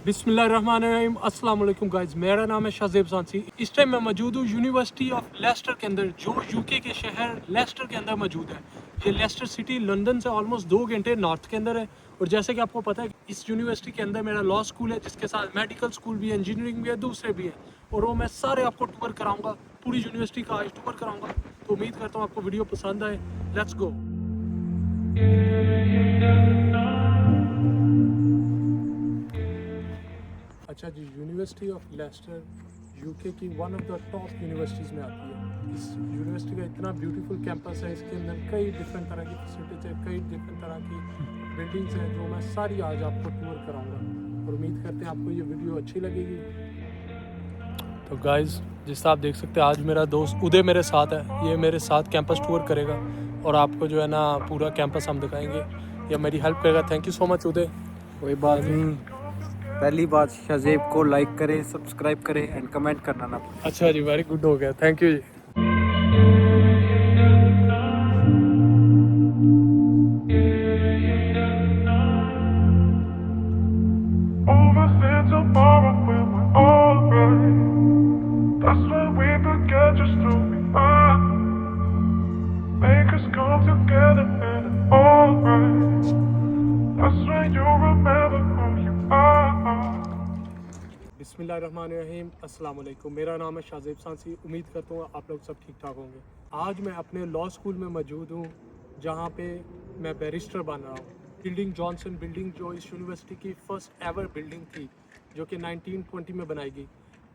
बिस्मिल्लाहिर्रहमानिर्रहीम अस्सलाम वालेकुम गाइस, मेरा नाम है शाज़ेब सांसी। इस टाइम मैं मौजूद हूँ यूनिवर्सिटी ऑफ लेस्टर के अंदर, जो यूके के शहर लेस्टर के अंदर मौजूद है। ये लेस्टर सिटी लंदन से ऑलमोस्ट 2 घंटे नॉर्थ के अंदर है। और जैसे कि आपको पता है, इस यूनिवर्सिटी के अंदर मेरा लॉ स्कूल है, जिसके साथ मेडिकल स्कूल भी है, इंजीनियरिंग भी है, दूसरे भी हैं। और वो मैं सारे आपको टूर कराऊँगा, पूरी यूनिवर्सिटी का आज टूर कराऊँगा। तो उम्मीद करता हूँ आपको वीडियो पसंद आए। Let's go. अच्छा जी, यूनिवर्सिटी ऑफ लेस्टर यूके की one of the top universities में आती है। इस यूनिवर्सिटी का इतना ब्यूटीफुल कैंपस है, इसके अंदर कई डिफरेंट तरह की फैसिलिटीज़ है, कई डिफरेंट तरह की बिल्डिंग्स हैं, जो मैं सारी आज आपको टूर कराऊंगा। और उम्मीद करते हैं आपको ये वीडियो अच्छी लगेगी। तो गाइस, जिस तरह आप देख सकते हैं, आज मेरा दोस्त उदय मेरे साथ है। ये मेरे साथ कैंपस टूर करेगा और आपको जो है ना पूरा कैंपस हम दिखाएंगे। या मेरी हेल्प करेगा। थैंक यू सो मच उदय। कोई बात नहीं। पहली बात, शाज़ेब को लाइक करें, सब्सक्राइब करें एंड कमेंट करना ना भूलें। अच्छा जी, वेरी गुड हो गया, थैंक यू जी। Overhead tomorrow when we're alright. That's when we forget just who we are. Make us come together and it's alright. That's when you remember who you are. बिस्मिल्लाहिर्रहमानिर्रहीम, अस्सलाम वालेकुम। मेरा नाम है शाज़ेब सांसी। उम्मीद करता हूँ आप लोग सब ठीक ठाक होंगे। आज मैं अपने लॉ स्कूल में मौजूद हूँ, जहाँ पे मैं बैरिस्टर बन रहा हूँ। बिल्डिंग जॉनसन बिल्डिंग, जो इस यूनिवर्सिटी की फ़र्स्ट एवर बिल्डिंग थी, जो कि 1920 में बनाई गई।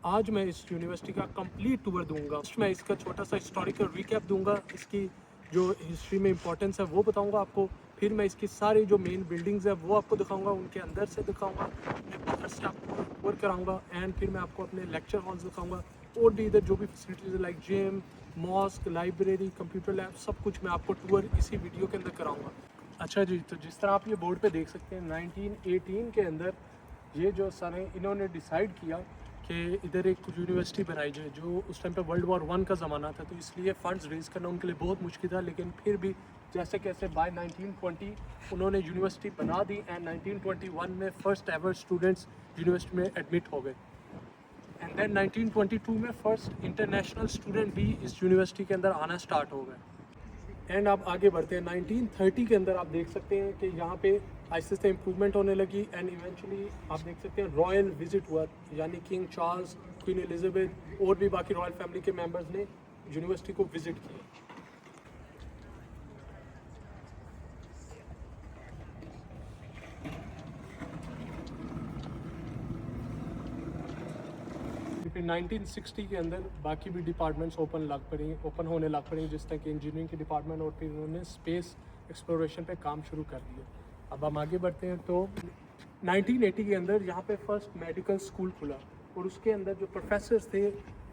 आज मैं इस यूनिवर्सिटी का कंप्लीट टूर दूंगा। मैं इसका छोटा सा हिस्टोरिकल रिकैप दूंगा, इसकी जो हिस्ट्री में इंपॉर्टेंस है वो बताऊंगा आपको। फिर मैं इसकी सारी जो मेन बिल्डिंग्स है वो आपको दिखाऊंगा, उनके अंदर से दिखाऊंगा, मैं बाहर से आपको टूर कराऊंगा। एंड फिर मैं आपको अपने लेक्चर हॉल्स दिखाऊंगा, और भी इधर जो भी फैसिलिटीज़ है, like gym, mosque, library, computer lab, सब कुछ मैं आपको टूर इसी वीडियो के अंदर कराऊँगा। अच्छा जी, तो जिस तरह आप ये बोर्ड पे देख सकते हैं, 1918 के अंदर ये जो सारे इन्होंने डिसाइड किया कि इधर एक यूनिवर्सिटी बनाई जाए। जो उस टाइम पे वर्ल्ड वॉर 1 का ज़माना था, तो इसलिए फ़ंड्स रेज़ करना उनके लिए बहुत मुश्किल था। लेकिन फिर भी जैसे कैसे बाय 1920 उन्होंने यूनिवर्सिटी बना दी। एंड 1921 में फ़र्स्ट एवर स्टूडेंट्स यूनिवर्सिटी में एडमिट हो गए। एंड देन 1922 में फ़र्स्ट इंटरनेशनल स्टूडेंट भी इस यूनिवर्सिटी के अंदर आना स्टार्ट हो गए। एंड आप आगे बढ़ते हैं, 1930 के अंदर आप देख सकते हैं कि यहाँ पे आहिस्ते आहिस्ते इम्प्रूवमेंट होने लगी। एंड इवेंचुअली आप देख सकते हैं रॉयल विजिट हुआ, यानी किंग चार्ल्स, क्वीन एलिजाबेथ और भी बाकी रॉयल फैमिली के मेंबर्स ने यूनिवर्सिटी को विजिट किया। फिर 1960 के अंदर बाकी भी डिपार्टमेंट्स ओपन होने लग पड़ी, जिस तरह कि इंजीनियरिंग के डिपार्टमेंट, और फिर उन्होंने स्पेस एक्सप्लोरेशन पे काम शुरू कर दिया। अब हम आगे बढ़ते हैं, तो 1980 के अंदर यहाँ पे फर्स्ट मेडिकल स्कूल खुला, और उसके अंदर जो प्रोफेसर्स थे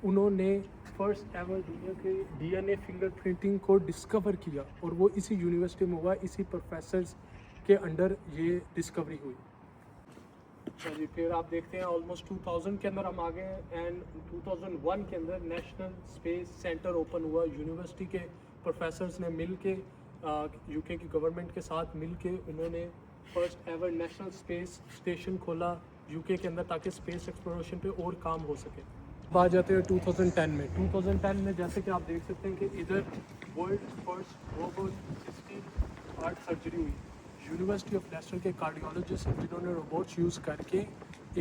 उन्होंने फर्स्ट एवर दुनिया के DNA फिंगरप्रिंटिंग को डिस्कवर किया, और वो इसी यूनिवर्सिटी में हुआ, इसी प्रोफेसर्स के अंडर ये डिस्कवरी हुई। चलिए, फिर आप देखते हैं ऑलमोस्ट 2000 के अंदर हम आ गए हैं। एंड 2001 के अंदर नेशनल स्पेस सेंटर ओपन हुआ। यूनिवर्सिटी के प्रोफेसर्स ने मिल के यूके की गवर्नमेंट के साथ मिल के उन्होंने first ever national space station खोला यूके के अंदर, ताकि स्पेस एक्सप्लोरेशन पे और काम हो सके। अब आ जाते हैं 2010 में। 2010 में जैसे कि आप देख सकते हैं कि इधर world first robot heart surgery हुई। यूनिवर्सिटी ऑफ लेस्टर के कार्डियोलॉजिस्ट जिन्होंने रोबोट्स यूज़ करके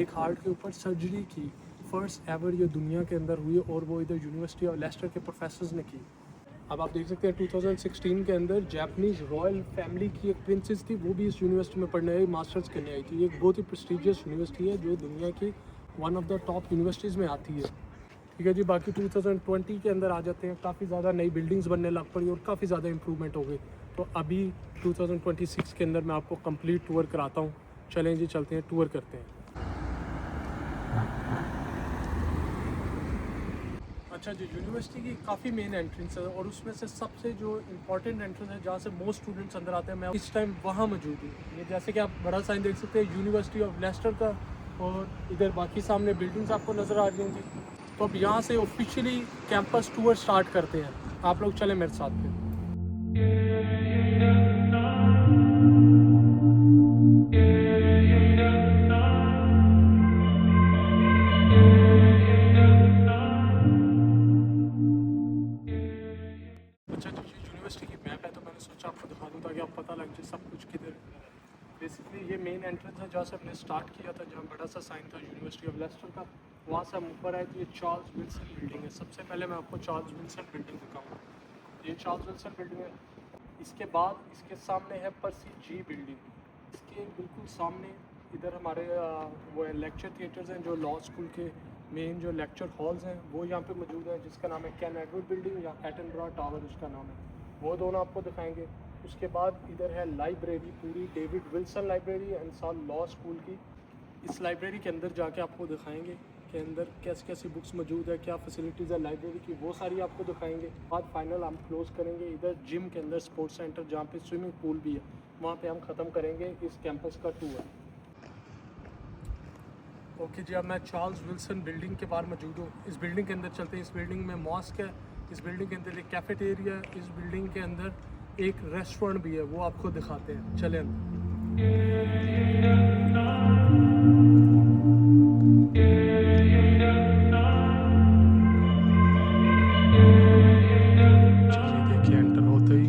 एक हार्ट के ऊपर सर्जरी की, फर्स्ट एवर ये दुनिया के अंदर हुई, और वो इधर यूनिवर्सिटी ऑफ लेस्टर के प्रोफेसर्स ने की। अब आप देख सकते हैं 2016 के अंदर जापानीज़ रॉयल फैमिली की एक प्रिंसेस थी, वो भी इस यूनिवर्सिटी में पढ़ने आई, मास्टर्स करने आई थी। ये एक बहुत ही प्रेस्टिजियस यूनिवर्सिटी है, जो दुनिया की one of the top universities में आती है। ठीक है जी। बाकी 2020 के अंदर आ जाते हैं, काफ़ी ज़्यादा नई बिल्डिंग्स बनने लग पड़ी और काफ़ी ज़्यादा इंप्रूवमेंट हो गई। तो अभी 2026 के अंदर मैं आपको कंप्लीट टूर कराता हूँ। चलें जी, चलते हैं, टूर करते हैं। अच्छा जी, यूनिवर्सिटी की काफ़ी मेन एंट्रेंस है, और उसमें से सबसे जो इम्पोर्टेंट एंट्रेंस है, जहाँ से मोस्ट स्टूडेंट्स अंदर आते हैं, मैं इस टाइम वहाँ मौजूद हूँ। ये जैसे कि आप बड़ा साइन देख सकते हैं यूनिवर्सिटी ऑफ लेस्टर का, और इधर बाकी सामने बिल्डिंग्स आपको नज़र आ रही होंगी। तो अब यहाँ से ऑफिशियली कैंपस टूर स्टार्ट करते हैं। आप लोग चलें मेरे साथ पे। ये मेन एंट्रेंस है जहाँ से हमने स्टार्ट किया था, जहाँ बड़ा सा साइन था यूनिवर्सिटी ऑफ लेस्टर का। वहाँ से हम ऊपर आए तो ये चार्ल्स विल्सन बिल्डिंग है। सबसे पहले मैं आपको चार्ल्स विल्सन बिल्डिंग दिखाऊंगा। ये चार्ल्स विल्सन बिल्डिंग है। इसके बाद इसके सामने है पर्सी जी बिल्डिंग। इसके बिल्कुल सामने इधर हमारे वो है लेक्चर थिएटर्स हैं, जो लॉ स्कूल के मेन जो लेक्चर हॉल्स हैं वो यहाँ पे मौजूद है, जिसका नाम है कैन एडवर्ड बिल्डिंग या एटनबरा टावर उसका नाम है। वो दोनों आपको दिखाएंगे। उसके बाद इधर है लाइब्रेरी, पूरी David Wilson library Ansar law school की। इस लाइब्रेरी के अंदर जाके आपको दिखाएंगे कि अंदर कैसी कैसी बुक्स मौजूद है, क्या फैसिलिटीज़ है लाइब्रेरी की, वो सारी आपको दिखाएंगे। बाद फाइनल हम क्लोज़ करेंगे इधर जिम के अंदर, स्पोर्ट्स सेंटर जहाँ पे स्विमिंग पूल भी है, वहाँ पे हम ख़त्म करेंगे इस कैंपस का टूर। ओके जी, अब मैं चार्ल्स विल्सन बिल्डिंग के बाहर मौजूद हूँ। इस बिल्डिंग के अंदर चलते हैं। इस बिल्डिंग में मॉस्क है, इस बिल्डिंग के अंदर एक कैफेटेरिया है, इस बिल्डिंग के अंदर एक रेस्टोरेंट भी है, वो आपको दिखाते हैं। चलें देखिए, एंटर होते ही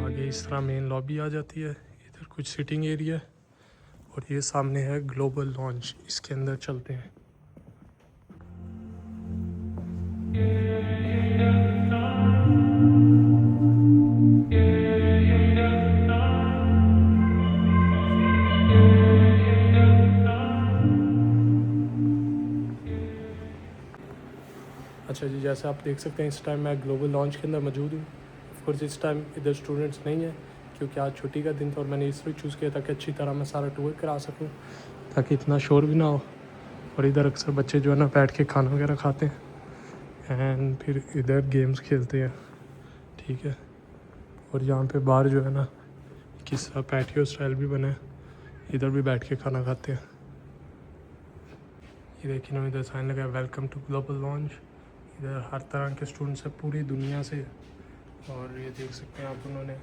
आगे इस तरह मेन लॉबी आ जाती है। इधर कुछ सिटिंग एरिया है और ये सामने है ग्लोबल लॉन्च। इसके अंदर चलते हैं। अच्छा जी, जैसे आप देख सकते हैं इस टाइम मैं ग्लोबल लॉन्च के अंदर मौजूद हूँ। ऑफकोर्स इस टाइम इधर स्टूडेंट्स नहीं है क्योंकि आज छुट्टी का दिन था और मैंने इसलिए चूज़ किया था कि अच्छी तरह मैं सारा टूर करा सकूँ, ताकि इतना शोर भी ना हो। और इधर अक्सर बच्चे जो है ना बैठ के खाना वगैरह खाते हैं एंड फिर इधर गेम्स खेलते हैं, ठीक है। और यहाँ पे बाहर जो है ना किस तरह पैटियो स्टाइल भी बना है, इधर भी बैठ के खाना खाते हैं। ये देखिए ना, इधर साइन लगा है वेलकम टू ग्लोबल लॉन्च। इधर हर तरह के स्टूडेंट्स हैं पूरी दुनिया से। और ये देख सकते हैं आप, उन्होंने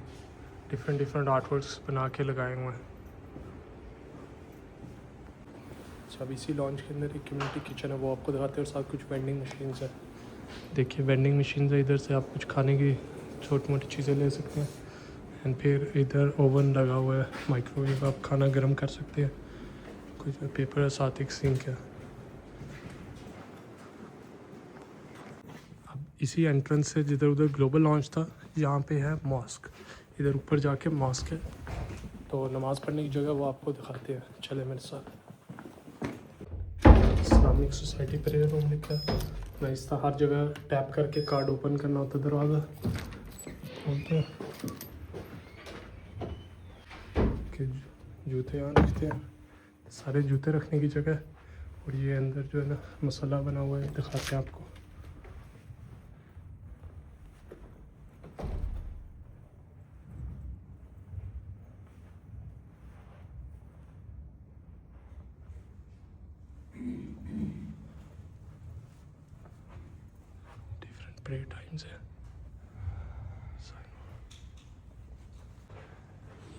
डिफरेंट आर्टवर्क्स बना के लगाए हुए हैं। अच्छा, अब इसी लॉन्च के अंदर एक कम्युनिटी किचन है, वो आपको दिखाते हैं। और साथ कुछ वेंडिंग मशीन्स है। देखिए वेंडिंग मशीन्स है, इधर से आप कुछ खाने की छोटी मोटी चीज़ें ले सकते हैं। एंड फिर इधर ओवन लगा हुआ है, माइक्रोवेव, आप खाना गर्म कर सकते हैं। कुछ पेपर है, साथ एक सिंक है। अब इसी एंट्रेंस से जिधर उधर ग्लोबल लॉन्च था, यहाँ पे है मॉस्क। इधर ऊपर जाके मॉस्क है, तो नमाज़ पढ़ने की जगह वो आपको दिखाते हैं। चले मेरे साथ। इस्लामिक सोसाइटी प्रेयर रूम लिखा है। मैं इस तरह हर जगह टैप करके कार्ड ओपन करना होता है, दरवाज़ा खोलते हैं कि जूते यहाँ रखते हैं, सारे जूते रखने की जगह। और ये अंदर जो है ना मसाला बना हुआ है, दिखाते हैं आपको। डिफरेंट प्रेयर टाइम्स है।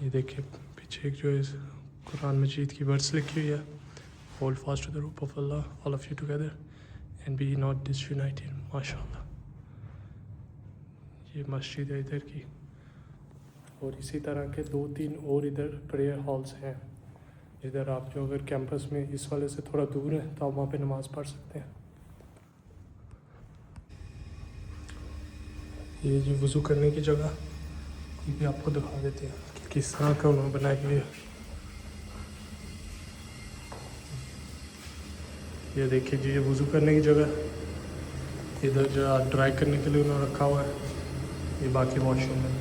ये देखिए पीछे एक जो है कुरान मजीद की वर्ड्स लिखी हुई है, hold fast to the rope of Allah, all of you together and be not disunited. माशाल्लाह, ये मस्जिद है इधर की। और इसी तरह के 2-3 और इधर प्रेयर हॉल्स हैं, जिधर आप जो अगर कैंपस में इस वाले से थोड़ा दूर है तो आप वहाँ पे नमाज़ पढ़ सकते हैं। ये जो वज़ू करने की जगह, ये भी आपको दिखा देते हैं कि किस तरह का उन्होंने बनाया हुआ है। ये देखिए जी, ये वज़ू करने की जगह। इधर जो ड्राई करने के लिए उन्होंने रखा हुआ है, ये बाकी वॉशरूम है।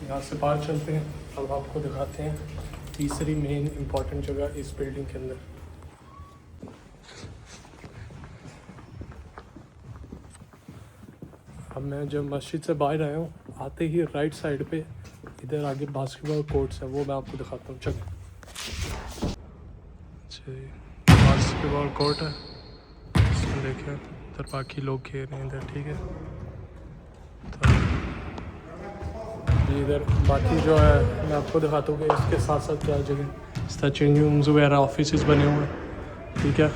यहाँ से बाहर चलते हैं, अब आपको दिखाते हैं तीसरी मेन इम्पॉर्टेंट जगह इस बिल्डिंग के अंदर। अब मैं जब मस्जिद से बाहर आया हूँ, आते ही राइट साइड पे इधर आगे बास्केटबॉल कोर्ट्स है, वो मैं आपको दिखाता हूँ। चलिए। अच्छा, बास्केटबॉल कोर्ट है, इसमें देखिए इधर बाकी लोग खेल रहे हैं इधर, ठीक है। तो इधर बाकी जो है मैं आपको दिखाता हूँ कि इसके साथ साथ क्या जगह इस तरह चेंजिंग रूम्स वगैरह ऑफिस बने हुए हैं, ठीक है।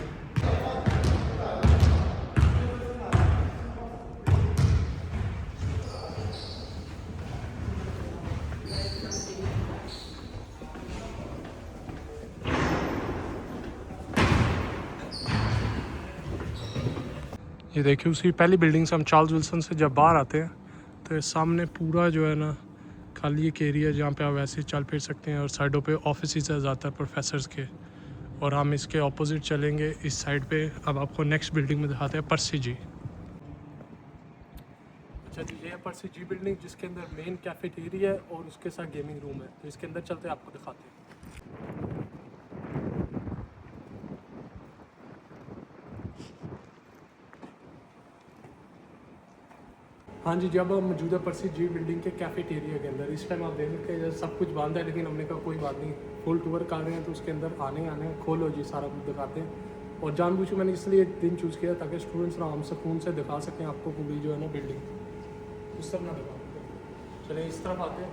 ये देखिए उसी पहली बिल्डिंग से हम चार्ल्स विल्सन से जब बाहर आते हैं तो ये सामने पूरा जो है ना खाली एक एरिया है जहाँ पे आप वैसे ही चल फिर सकते हैं और साइडों पे ऑफिस है ज़्यादातर प्रोफेसर्स के। और हम इसके ऑपोजिट चलेंगे इस साइड पे। अब आपको नेक्स्ट बिल्डिंग में दिखाते हैं पर्सी जी। अच्छा जी, ये है पर्सी जी बिल्डिंग जिसके अंदर मेन कैफेटेरिया है और उसके साथ गेमिंग रूम है। तो इसके अंदर चलते हैं, आपको दिखाते हैं। हाँ जी, जब हम मौजूदा पर्सी जी बिल्डिंग के कैफेटेरिया के अंदर, इस टाइम आप देख सकते हैं सब कुछ बंद है, लेकिन हमने कहा कोई बात नहीं, फुल टूर कर रहे हैं तो उसके अंदर आने हैं, खोलो जी, सारा कुछ दिखाते हैं। और जानबूझ के मैंने इसलिए एक दिन चूज़ किया ताकि स्टूडेंट्स आराम सुकून से दिखा सकें आपको पूरी जो है ना बिल्डिंग। उस तरफ ना दिखा, चलिए इस तरफ आते हैं।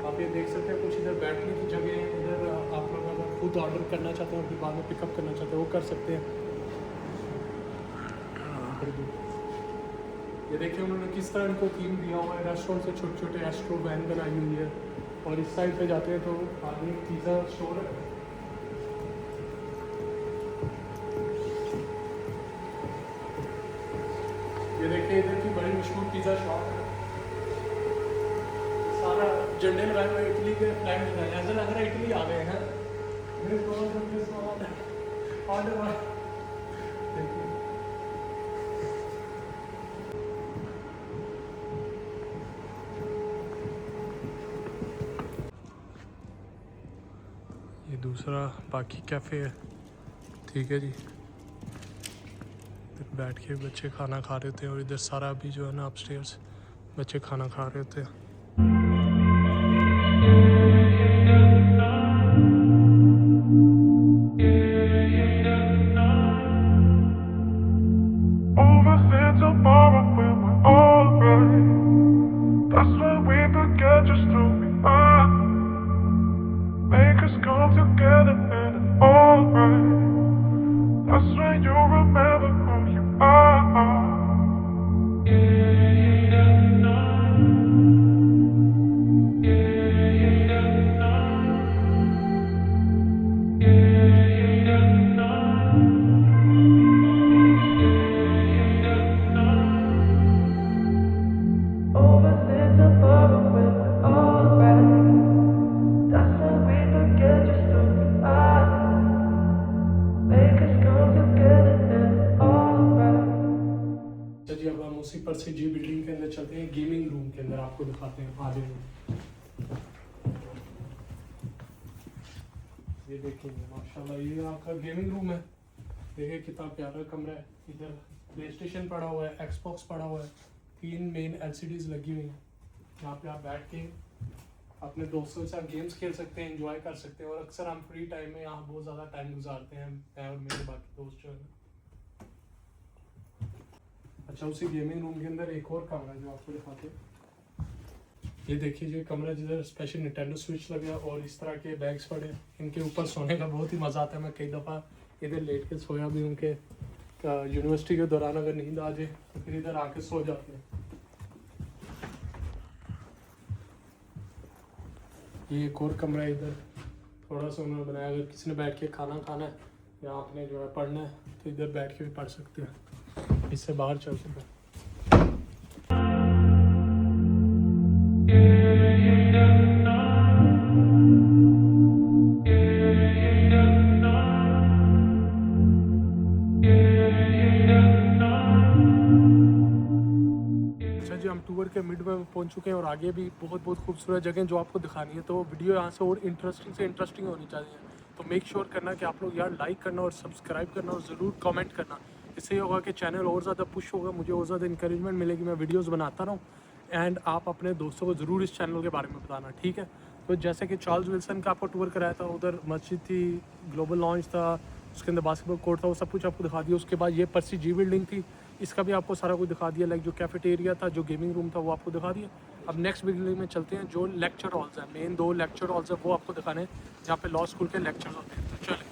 आप ये देख सकते हैं कुछ इधर बैठने की जगह है। इधर आप लोग अगर खुद ऑर्डर करना चाहते हैं, फिर बाद में पिकअप करना चाहते हैं, वो कर सकते हैं। ये देखिए उन्होंने किस तरह इनको थीम दिया हुआ है, रेस्टोरेंट से छोटे छोटे रेस्टो वैन बनाई हुई है। और इस साइड पे जाते हैं तो आगे पिज़्ज़ा स्टोर है। ये देखिए इधर की बड़ी मशहूर पिज़्ज़ा शॉप है। सारा झंडे लगाए हुए इटली के फ्लैग लगाए, ऐसा लग रहा है इटली आ गए हैं। ऑर्डर देखिए ये दूसरा बाकी कैफ़े है। ठीक है जी, इधर बैठ के बच्चे खाना खा रहे होते हैं और इधर सारा अभी जो है ना अपस्टेयर्स बच्चे खाना खा रहे होते हैं। Overthink tomorrow when we're alright. That's when we forget just who we are. Make us come together and it's alright. That's when you remember who you are. Overthink tomorrow when we're alright. That's when we forget just who we are. Make us come together and it's alright. अच्छा जी, अब हम उसी पर से जी building के अंदर चलते हैं, गेमिंग रूम के अंदर आपको दिखाते हैं। आ जाइए, ये देखिए माशाल्लाह ये आपका गेमिंग रूम है। देखिए कितना प्यारा कमरा है। इधर प्ले स्टेशन पड़ा हुआ है, एक्सबॉक्स पड़ा हुआ है, 3 मेन LCDs लगी हुई हैं। यहाँ पे आप बैठ के अपने दोस्तों के साथ गेम्स खेल सकते हैं, एंजॉय कर सकते हैं। और अक्सर हम फ्री टाइम में यहाँ बहुत ज़्यादा टाइम गुजारते हैं, मैं और मेरे बाकी दोस्त जो है। अच्छा, उसी गेमिंग रूम के अंदर एक और कमरा जो आपको दिखाते हैं। ये देखिए ये कमरा जिधर स्पेशल निंटेंडो स्विच लगा और इस तरह के बैग्स पड़े हैं। इनके ऊपर सोने का बहुत ही मज़ा आता है। मैं कई दफ़ा इधर लेट के सोया भी हूँ कि यूनिवर्सिटी के दौरान अगर नींद आ जाए तो फिर इधर आके सो जाते हैं। ये एक और कमरा है, इधर थोड़ा सा उन्होंने बनाया। अगर किसी ने बैठ के खाना खाना है या आपने जो है पढ़ना है तो इधर बैठ के भी पढ़ सकते हैं। इससे बाहर चल सकते हैं। हम टूर के मिड में पहुंच चुके हैं और आगे भी बहुत बहुत खूबसूरत जगह जो आपको दिखानी है। तो वीडियो यहाँ से और इंटरेस्टिंग होनी चाहिए। तो मेक श्योर करना कि आप लोग यार लाइक करना और सब्सक्राइब करना और ज़रूर कमेंट करना। इससे ये होगा कि चैनल और ज़्यादा पुश होगा, मुझे और ज़्यादा इंकरेजमेंट मिलेगी, मैं वीडियोस बनाता रहूँ। एंड आप अपने दोस्तों को ज़रूर इस चैनल के बारे में बताना, ठीक है। तो जैसे कि चार्ल्स विल्सन का आपको टूर कराया था, उधर मस्जिद थी, ग्लोबल लॉन्च था, उसके अंदर बास्केटबॉल कोर्ट था, वो सब कुछ आपको दिखा दिया। उसके बाद ये पर्सी जी बिल्डिंग थी, इसका भी आपको सारा कुछ दिखा दिया। लाइक जो कैफेटेरिया था, जो गेमिंग रूम था, वो आपको दिखा दिया। अब नेक्स्ट बिल्डिंग में चलते हैं जो लेक्चर हॉल्स हैं, मेन 2 लेक्चर हॉल्स हैं, वो आपको दिखाने हैं जहाँ पे लॉ स्कूल के लेक्चर्स होते हैं। तो चलें।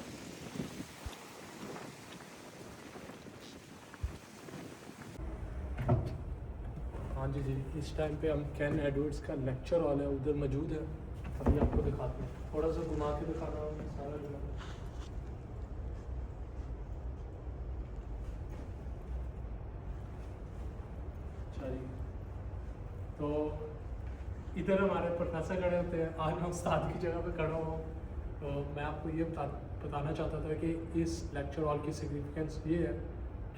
हाँ जी, इस टाइम पे हम कैन एडवर्ड्स का लेक्चर हॉल है उधर मौजूद है। अभी आपको दिखाते हैं, थोड़ा सा घुमा के दिखाना होगा सारा जगह। अच्छा जी, तो इधर हमारे प्रोफेसर खड़े होते हैं। आज मैं उस्ताद की जगह पे खड़ा हुआ हूँ। तो मैं आपको ये बताना चाहता था कि इस लेक्चर हॉल की सिग्निफिकेंस ये है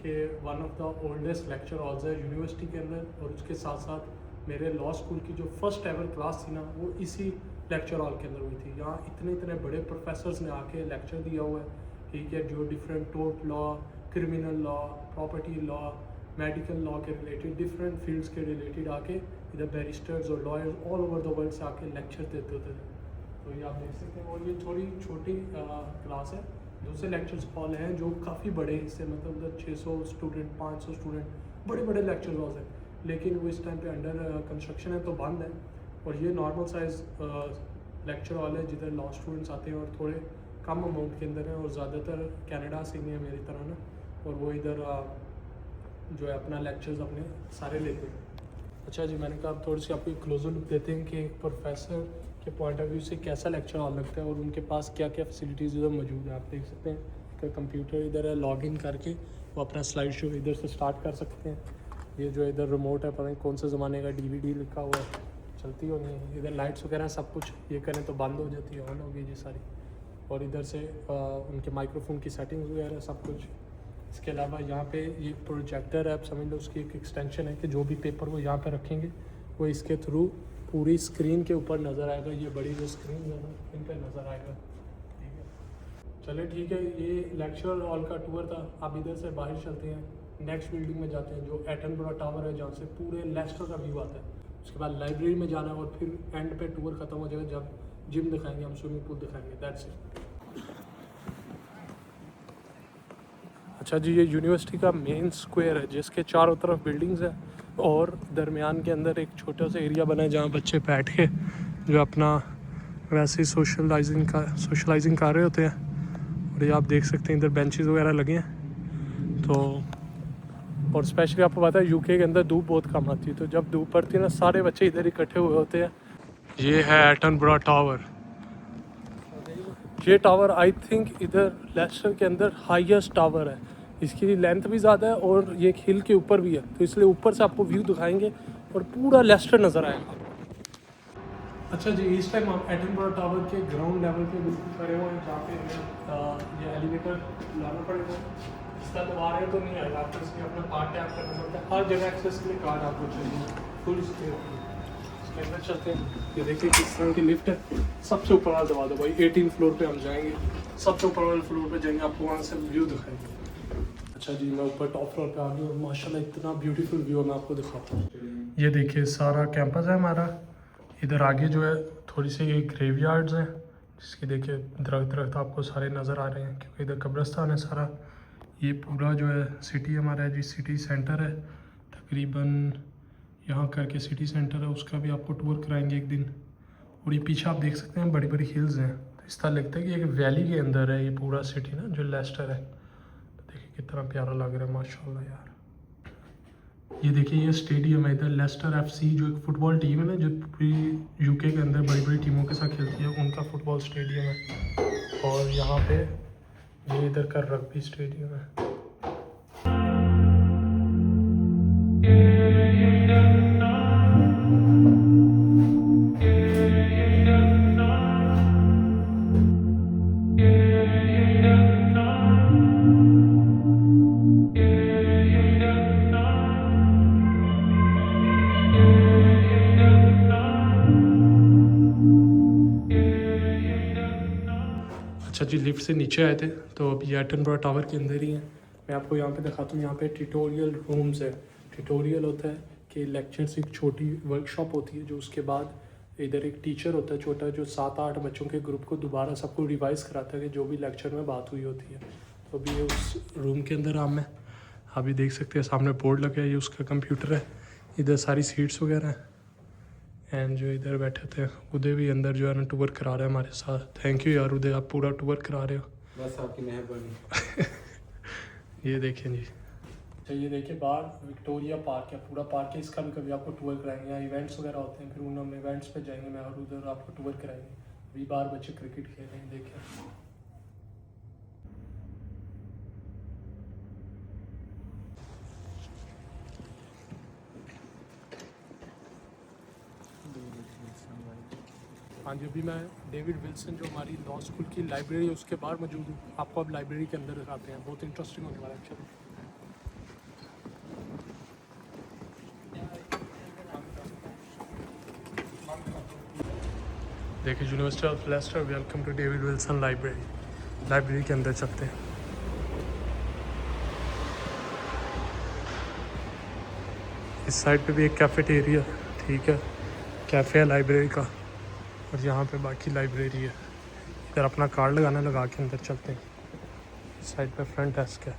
कि one of the oldest lecture halls है यूनिवर्सिटी के अंदर, और उसके साथ साथ मेरे लॉ स्कूल की जो फर्स्ट एवर क्लास थी ना, वो इसी लेक्चर हॉल के अंदर हुई थी। यहाँ इतने इतने बड़े प्रोफेसर्स ने आके लेक्चर दिया हुआ है, ठीक है, जो different tort law, criminal law, property law, medical law के रिलेटेड, डिफरेंट फील्ड्स के रिलेटेड आके इधर बैरिस्टर्स और lawyers all over the world से आके लेक्चर देते होते थे। तो ये आप देख सकते हैं, और ये थोड़ी छोटी क्लास है। दूसरे लेक्चर्स हॉल हैं जो काफ़ी बड़े हिस्से, मतलब उधर 600 स्टूडेंट, 500 स्टूडेंट, बड़े बड़े लेक्चर हॉल्स हैं, लेकिन वो इस टाइम पे अंडर कंस्ट्रक्शन है तो बंद है। और ये नॉर्मल साइज लेक्चर हॉल है जिधर लॉ स्टूडेंट्स आते हैं और थोड़े कम अमाउंट के अंदर हैं, और ज़्यादातर कनाडा से नहीं है मेरी तरह ना, और वो इधर जो है अपना लेक्चर्स अपने सारे लेते हैं। अच्छा जी, मैंने कहा थोड़ी सी आपको क्लोजर लुक देते हैं कि एक प्रोफेसर के पॉइंट ऑफ व्यू से कैसा लेक्चर हॉल लगता है और उनके पास क्या क्या फैसिलिटीज़ इधर मौजूद है। आप देख सकते हैं कि कंप्यूटर इधर है, लॉगिन करके वो अपना स्लाइड शो इधर से स्टार्ट कर सकते हैं। ये जो इधर रिमोट है, पता नहीं कौन से ज़माने का DVD लिखा हुआ है, चलती हो नहीं है। इधर लाइट्स वगैरह सब कुछ ये करें तो बंद हो जाती है, ऑन होगी जी सारी। और इधर से उनके माइक्रोफोन की सेटिंग्स वगैरह सब कुछ। इसके अलावा यहाँ पे ये प्रोजेक्टर है, आप समझ लो उसकी एक एक्सटेंशन है कि जो भी पेपर वो यहाँ पे रखेंगे वो इसके थ्रू पूरी स्क्रीन के ऊपर नज़र आएगा। ये बड़ी जो स्क्रीन है ना, इन पर नज़र आएगा, ठीक है। चलिए ठीक है, ये लेक्चर हॉल का टूर था। आप इधर से बाहर चलते हैं, नेक्स्ट बिल्डिंग में जाते हैं जो एटनबरा टावर है, जहाँ से पूरे लेस्टर का व्यू आता है। उसके बाद लाइब्रेरी में जाना है, और फिर एंड पे टूर ख़त्म हो जाएगा जब जिम दिखाएंगे, हम स्विमिंग पूल दिखाएंगे, दैट्स इट। अच्छा जी, ये यूनिवर्सिटी का मेन स्क्वायर है जिसके चारों तरफ बिल्डिंग्स हैं, और दरमियान के अंदर एक छोटा सा एरिया बना है जहाँ बच्चे बैठ के जो अपना वैसे सोशलाइजिंग कर रहे होते हैं। और ये आप देख सकते हैं इधर बेंचेस वगैरह लगे हैं। तो और स्पेशली आपको पता है यूके के अंदर धूप बहुत कम आती है, तो जब धूप पड़ती है ना, सारे बच्चे इधर इकट्ठे हुए होते हैं। ये है एटनबरा टावर। ये टावर आई थिंक इधर लेस्टर के अंदर हाईएस्ट टावर है। इसकी लेंथ भी ज़्यादा है और ये एक हिल के ऊपर भी है, तो इसलिए ऊपर से आपको व्यू दिखाएंगे और पूरा लेस्टर नज़र आएगा। अच्छा जी, इस टाइम हम एटनबरा टावर के ग्राउंड लेवल पे बिल्कुल खड़े हुए हैं, जहाँ पे ये एलिवेटर लाना पड़ेगा। इसका दोबारा तो नहीं आएगा, आपको इसमें अपना कार्ड टैप करना पड़ता है। हर जगह एक्सेस के लिए कार्ड आपको चाहिए, फुल स्क्रीन। इसके अंदर चलते हैं, ये देखिए किस तरह की लिफ्ट है। सबसे ऊपर वाला दबा दो भाई, 18 फ्लोर पे हम जाएंगे। सबसे ऊपर वाले फ्लोर पे जाएंगे, आपको वहाँ से व्यू दिखाएंगे। अच्छा जी, मैं ऊपर टॉप फ्लोर पे आ गई और माशाल्लाह इतना ब्यूटीफुल व्यू है, मैं आपको दिखाता हूँ। ये देखिए सारा कैंपस है हमारा। इधर आगे जो है थोड़ी सी ग्रेवयार्ड्स हैं, जिसकी देखिए दरख्त आपको सारे नज़र आ रहे हैं, क्योंकि इधर कब्रिस्तान है सारा। ये पूरा जो है सिटी हमारा है जी, सिटी सेंटर है तकरीबन यहाँ करके सिटी सेंटर है, उसका भी आपको टूर कराएंगे एक दिन। और ये पीछे आप देख सकते हैं बड़ी बड़ी हिल्स हैं, तो इस तरह लगता है कि एक वैली के अंदर है ये पूरा सिटी ना, जो लेस्टर है। तो देखिए कितना प्यारा लग रहा है माशाल्लाह यार। ये देखिए ये स्टेडियम है इधर, लेस्टर FC जो एक फुटबॉल टीम है ना, जो पूरी UK के अंदर बड़ी बड़ी टीमों के साथ खेलती है, उनका फुटबॉल स्टेडियम है। और यहाँ पे ये इधर का रग्बी स्टेडियम है। अच्छा जी, लिफ्ट से नीचे आए थे तो अभी एटनबरा टावर के अंदर ही हैं। मैं आपको यहाँ पे दिखाता हूँ, यहाँ पे ट्यूटोरियल रूम्स है। ट्यूटोरियल होता है कि लेक्चर्स एक छोटी वर्कशॉप होती है, जो उसके बाद इधर एक टीचर होता है छोटा, जो 7-8 बच्चों के ग्रुप को दोबारा सबको रिवाइज़ कराता है कि जो भी लेक्चर में बात हुई होती है। तो अभी ये उस रूम के अंदर हम हैं। अभी देख सकते हैं सामने बोर्ड लगा है, ये उसका कंप्यूटर है। इधर सारी सीट्स वगैरह हैं, एंड जो इधर बैठे थे उदय भी अंदर जो है ना टूर करा रहे हैं हमारे साथ। थैंक यू यार उदय, आप पूरा टूर करा रहे हो। बस आपकी मेहरबानी। ये देखें जी, अच्छा ये देखिए बाहर विक्टोरिया पार्क है, पूरा पार्क है, इसका भी कभी आपको टूर कराएंगे। यहाँ इवेंट्स वगैरह होते हैं, फिर उन हम इवेंट्स पे जाएंगे, मैं और उधर आपको टूर कराएंगे। अभी बाहर बच्चे क्रिकेट खेल रहे हैं, देखें। हाँ जी, अभी मैं डेविड विल्सन जो हमारी लॉ स्कूल की लाइब्रेरी है उसके बाहर मौजूद हूँ। आपको अब लाइब्रेरी के अंदर दिखाते हैं, बहुत इंटरेस्टिंग होने वाला है एक्चुअली। देखिए, university of Leicester, welcome to David Wilson library. Library के अंदर चलते हैं। इस साइड पे भी एक कैफेटेरिया, ठीक है, कैफ़े है लाइब्रेरी का, और यहाँ पे बाकी लाइब्रेरी है। इधर अपना कार्ड लगाना, लगा के अंदर चलते हैं। इस साइड पे फ्रंट डेस्क है।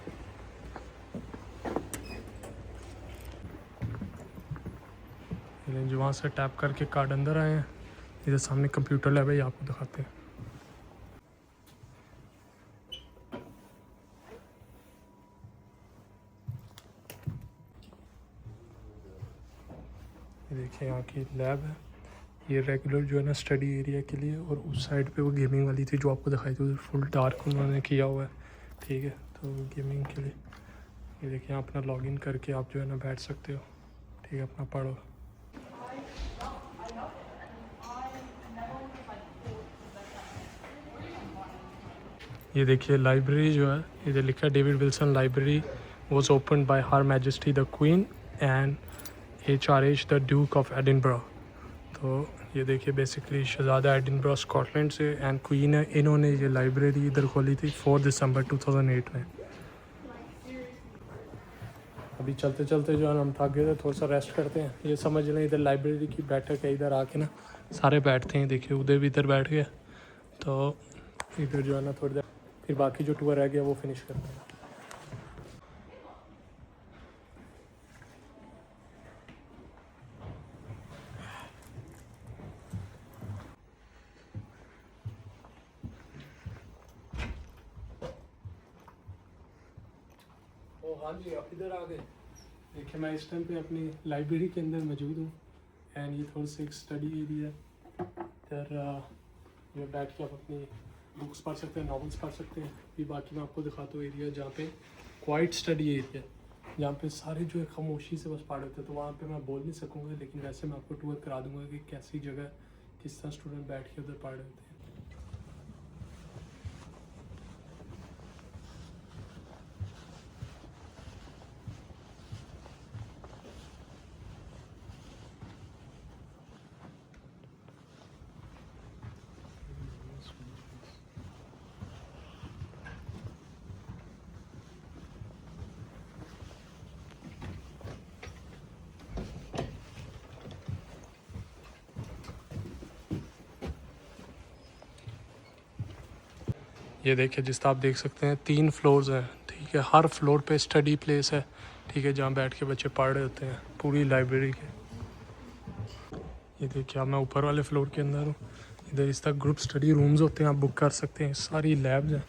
जो वहाँ से टैप करके कार्ड अंदर आए हैं, इधर सामने कंप्यूटर लैब है, ये आपको दिखाते हैं। ये देखिए यहाँ की लैब है, ये रेगुलर जो है ना स्टडी एरिया के लिए, और उस साइड पे वो गेमिंग वाली थी जो आपको दिखाई थी, फुल डार्क उन्होंने किया हुआ है, ठीक है, तो गेमिंग के लिए। ये देखिए यहाँ अपना लॉगिन करके आप जो है ना बैठ सकते हो, ठीक है, अपना पढ़ो। ये देखिए लाइब्रेरी जो है, इधर लिखा है David Wilson library was open by her majesty the queen and HRH the Duke of Edinburgh. तो ये देखिए बेसिकली शहज़ादा एडिनबरा स्कॉटलैंड से एंड क्वीन है, इन्होंने ये लाइब्रेरी इधर खोली थी 4 दिसंबर 2008 में। अभी चलते चलते जो है ना हम थक गए थे, थोड़ा सा रेस्ट करते हैं। ये समझ लें इधर लाइब्रेरी की बैठक है, इधर आके ना सारे बैठते हैं। देखिए उधर भी इधर बैठ गए, तो इधर जो है ना थोड़ी देर फिर बाकी जो टूर रह गया वो फिनिश करते हैं। ओ हाँ जी, आप इधर आ गए। देखिए मैं इस टाइम पे अपनी लाइब्रेरी के अंदर मौजूद हूँ, एंड ये थोड़ा सा एक स्टडी एरिया है। इधर ये बैठ के आप अपनी बुक्स पढ़ सकते हैं, नॉवेल्स पढ़ सकते हैं। फिर बाकी मैं आपको दिखाता हूँ एरिया जहाँ पे क्वाइट स्टडी एरिया, जहाँ पे सारे जो है खामोशी से बस पढ़ रहे थे। तो वहाँ पे मैं बोल नहीं सकूँगा, लेकिन वैसे मैं आपको टूर करा दूँगा कि कैसी जगह, किस तरह स्टूडेंट बैठ के उधर पढ़ रहे थे। ये देखिए जिस तरह आप देख सकते हैं 3 फ्लोर्स हैं, ठीक है, हर फ्लोर पे स्टडी प्लेस है, ठीक है, जहाँ बैठ के बच्चे पढ़ रहे होते हैं पूरी लाइब्रेरी के। ये देखिए अब मैं ऊपर वाले फ्लोर के अंदर हूँ। इधर इस तरह ग्रुप स्टडी रूम्स होते हैं, आप बुक कर सकते हैं। सारी लैब्स हैं,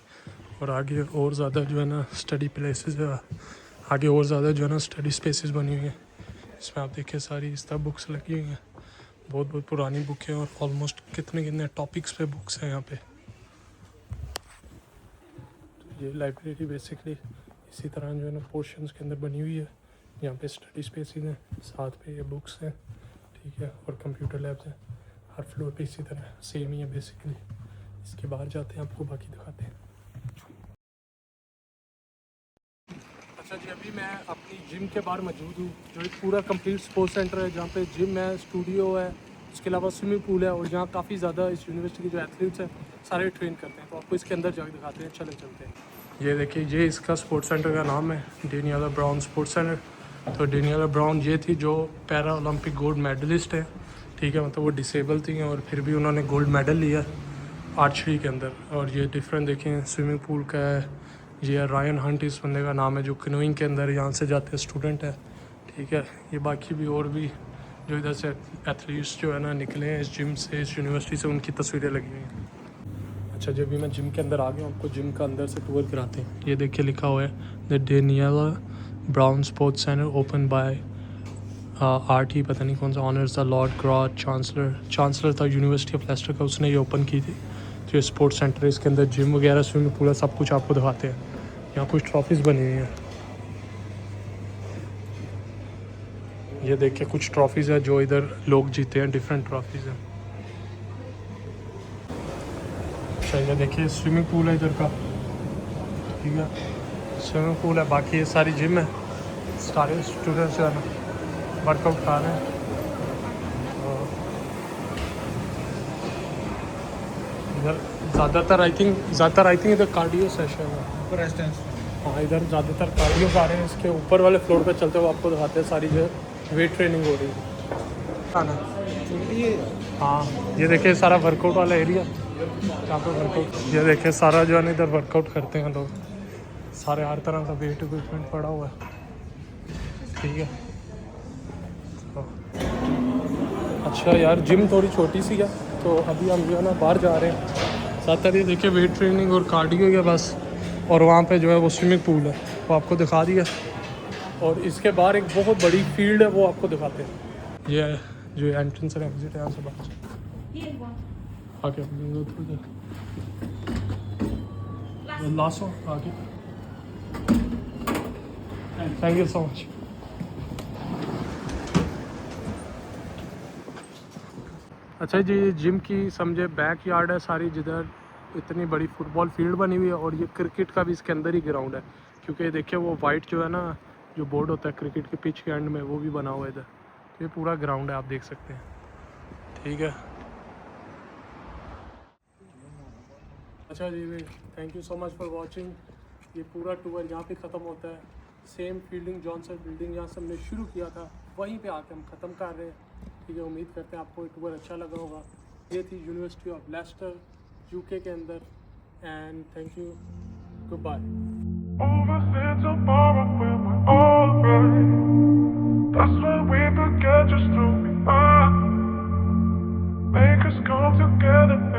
और आगे और ज़्यादा जो है ना स्टडी प्लेसेस है, आगे और ज़्यादा जो है ना स्टडी स्पेसेस बनी हुई हैं। इसमें आप देखिए सारी इस तरह बुक्स लगी हुई हैं, बहुत बहुत पुरानी बुक है, और ऑलमोस्ट कितने टॉपिक्स पे बुक्स हैं यहाँ पे। ये लाइब्रेरी बेसिकली इसी तरह जो है ना पोर्शंस के अंदर बनी हुई है। यहाँ पे स्टडी स्पेसेस हैं, साथ पे ये बुक्स हैं, ठीक है, और कंप्यूटर लैब्स हैं। हर फ्लोर पे इसी तरह सेम ही है बेसिकली। इसके बाहर जाते हैं, आपको बाकी दिखाते हैं। अच्छा जी, अभी मैं अपनी जिम के बाहर मौजूद हूँ, जो एक पूरा कंप्लीट स्पोर्ट्स सेंटर है, जहाँ पे जिम है, स्टूडियो है, उसके अलावा स्विमिंग पूल है, और जहाँ काफ़ी ज़्यादा इस यूनिवर्सिटी के जो एथलीट्स हैं सारे ट्रेन करते हैं। तो आपको इसके अंदर जाकर दिखाते हैं, चले चलते हैं। ये देखिए, ये इसका स्पोर्ट्स सेंटर का नाम है, डेनियला ब्राउन स्पोर्ट्स सेंटर। तो डेनियला ब्राउन ये थी जो पैरा ओलंपिक गोल्ड मेडलिस्ट है, ठीक है, मतलब वो डिसेबल थी और फिर भी उन्होंने गोल्ड मेडल लिया आर्चरी के अंदर। और ये डिफरेंट देखें स्विमिंग पूल का है, ये रायन हंट इस बंदे का नाम है जो कैनोइंग के अंदर यहाँ से जाते हैं स्टूडेंट है, ठीक है। ये बाकी भी और भी जो इधर से एथलीट्स जो है ना निकले हैं इस जिम से, इस यूनिवर्सिटी से, उनकी तस्वीरें लगी हुई हैं। अच्छा, जब भी मैं जिम के अंदर आ गया हूँ, आपको जिम का अंदर से टूर कराते हैं। ये देखिए लिखा हुआ है the Daniela brown sports centre open by RT, पता नहीं कौन सा ऑनर्स द लॉर्ड क्रॉच चांसलर था यूनिवर्सिटी ऑफ लेस्टर का, उसने ये ओपन की थी। तो ये स्पोर्ट्स सेंटर है, इसके अंदर जिम वगैरह स्विमिंग पूल सब कुछ आपको दिखाते हैं। यहाँ कुछ ट्रॉफीज़ बनी हुई हैं, ये देखिए कुछ ट्रॉफीज़ है जो इधर लोग जीते हैं, डिफरेंट ट्रॉफीज़ हैं। अच्छा ये देखिए स्विमिंग पूल है इधर का, ठीक है, स्विमिंग पूल है। बाकी ये सारी जिम है, सारे स्टूडेंट्स जो है ना वर्कआउट कर रहे हैं। और इधर ज़्यादातर आई थिंक इधर कार्डियो सेशन है। हाँ इधर ज़्यादातर कार्डियो कर रहे हैं। इसके ऊपर वाले फ्लोर पे चलते हुए आपको दिखाते हैं सारी जो वेट ट्रेनिंग हो रही है। हाँ ये देखिए सारा वर्कआउट वाला एरिया, यहाँ पे वर्कआउट, ये देखिए सारा जो है ना इधर वर्कआउट करते हैं लोग, सारे हर तरह का वेट इक्विपमेंट पड़ा हुआ है, ठीक है। तो अच्छा यार जिम थोड़ी छोटी सी है, तो अभी हम जो है ना बाहर जा रहे हैं। ज़्यादातर ये देखिए वेट ट्रेनिंग और कार्डियो है बस, और वहाँ पे जो है वो स्विमिंग पूल है, वो आपको दिखा दिया। और इसके बाहर एक बहुत बड़ी फील्ड है, वो आपको दिखाते हैं। ये है जो एंट्रेंस है, एग्जिट है, यहाँ से बाहर आके लास्ट वन आगे। Thank you so much. अच्छा जी, जिम की समझे बैक यार्ड है सारी, जिधर इतनी बड़ी फुटबॉल फील्ड बनी हुई है, और ये क्रिकेट का भी इसके अंदर ही ग्राउंड है, क्योंकि देखिए वो वाइट जो है ना जो बोर्ड होता है क्रिकेट के पिच के एंड में, वो भी बना हुआ है इधर। तो ये पूरा ग्राउंड है, आप देख सकते हैं, ठीक है। अच्छा जी, thank you so much for watching. ये पूरा टूर यहाँ पे ख़त्म होता है। सेम फील्डिंग जॉनसन बिल्डिंग जहाँ से हमने शुरू किया था, वहीं पे आके हम ख़त्म कर रहे हैं, ठीक है। उम्मीद करते हैं आपको ये टूर अच्छा लगा होगा। ये थी यूनिवर्सिटी ऑफ लेस्टर यूके के अंदर, and thank you, goodbye. Overhead tomorrow when we're alright. That's when we forget just who we are. Make us come together.